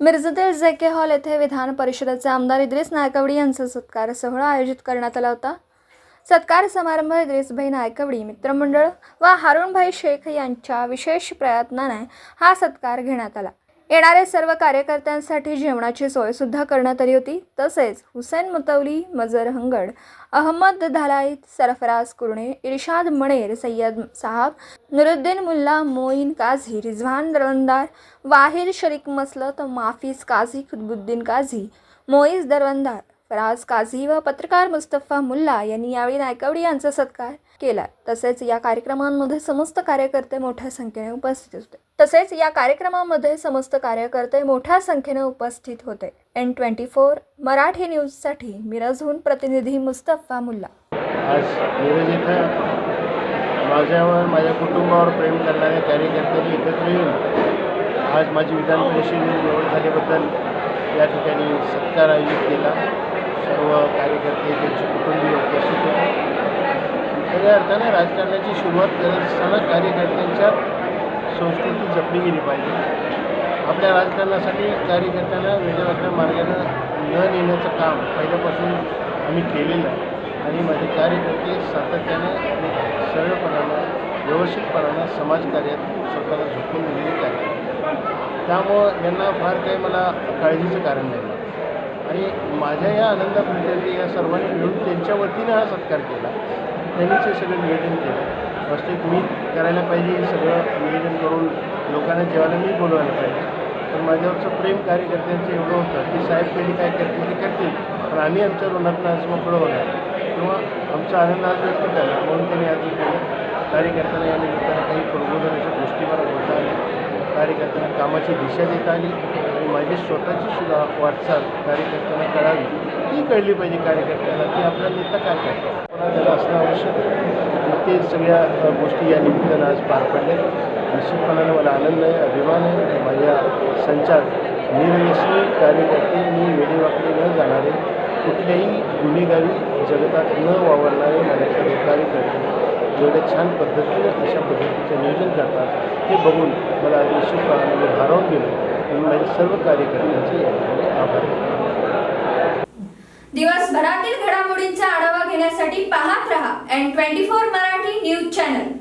मिरजेतील JK. Hall येथे विधान परिषदेचे आमदार इद्रिस नायकवडी यांचा सत्कार सोहळा आयोजित करण्यात आला होता। सत्कार समारंभ इद्रिसभाई नायकवडी मित्रमंडळ व हारूनभाई शेख यांच्या विशेष प्रयत्नाने हा सत्कार घेण्यात आला। येणारे सर्व कार्यकर्त्यांसाठी जेवणाची सोय सुद्धा करण्यात आली होती। तसेच हुसेन मुतवली, मजर हंगड, अहमद धालाईत, सरफराज कुरणे, इरशाद मणेर, सय्यद साहब, नुरुद्दीन मुल्ला, मोईन काझी, रिजवान दरवंदार, वाहिद शरीक मसलत, माफिज काझी, कुतुबुद्दीन काझी, मोईज दरवंदार, फराज काझी व पत्रकार मुस्तफा मुल्ला यांनी यावेळी नायकवडी यांचा सत्कार केला। तसेच या कार्यक्रमांमध्ये समस्त कार्यकर्ते मोठ्या संख्येने उपस्थित होते। N24 मराठी न्यूजसाठी मिरजहून प्रतिनिधी मुस्तफा मुल्ला। आज मिरज येथे माझ्यावर माझ्या कुटुंबावर प्रेम करणाऱ्या कार्यकर्त्यांनी एकत्र येऊन आज माझी विधान परिषदेत निवड झाल्याबद्दल या ठिकाणी सत्कार आयोजित केला। सर्व कार्यकर्ते त्यांचे कुटुंबीय उपस्थित होते। खऱ्या अर्थाने राजकारणाची सुरुवात करत असताना कार्यकर्त्यांच्या संस्कृती जपली गेली पाहिजे। आपल्या राजकारणासाठी कार्यकर्त्यांना वेगवेगळ्या मार्गाने न नेण्याचं काम पहिल्यापासून आम्ही केलेलं आहे आणि माझे कार्यकर्ते सातत्याने सरळपणानं व्यवस्थितपणानं समाजकार्यात स्वतःला झोकून दिलेले आहेत। त्यामुळं यांना फार काही मला काळजीचं कारण नाही आणि माझ्या या आनंदाप्रती या सर्वांनी मिळून त्यांच्या वतीनं हा सत्कार केला। त्यांनीच हे सगळं नियोजन केलं। वास्तविक मी करायला पाहिजे, हे सगळं नियोजन करून लोकांना जेवायला मी बोलवायला पाहिजे। पण माझ्यावरचं प्रेम कार्यकर्त्यांचं एवढं होतं की साहेब कधी काय करतील ते करतील, पण आम्ही आमच्या ऋणातनं आज मोकळं होणार किंवा आमचा आनंद आज व्यक्त केला म्हणून त्यांनी आज केलं। कार्यकर्त्यांना या निमित्तानं काही प्रबोधनाच्या गोष्टी मला बोलता आल्या, कार्यकर्त्यांना कामाची दिशा देता आली आणि माझी स्वतःची सुद्धा वाटचाल कार्यकर्त्यांना कळावी, ती कळली पाहिजे कार्यकर्त्यांना की आपला नेता काय करतो, त्याला असणं आवश्यक आहे। ते सगळ्या गोष्टी या निमित्तानं आज पार पडल्या। निश्चितपणाने मला आनंद आहे, अभिमान आहे। माझ्या संचात निर्व्यसनी कार्यकर्ते आणि वेडेवाकडे न जाणारे, कुठल्याही गुन्हेगारी जगतात न वावरणारे माझे सर्व कार्यकर्ते एवढ्या छान पद्धतीने अशा पद्धतीचं नियोजन करतात हे बघून मला निश्चितपणाने भारावून गेलं आणि माझ्या सर्व कार्यकर्त्यांचे या ठिकाणी आभार आहे। दिवसभरातील घडामोडींचा आढावा घेण्यासाठी पाहत रहा N24 मराठी न्यूज चॅनल।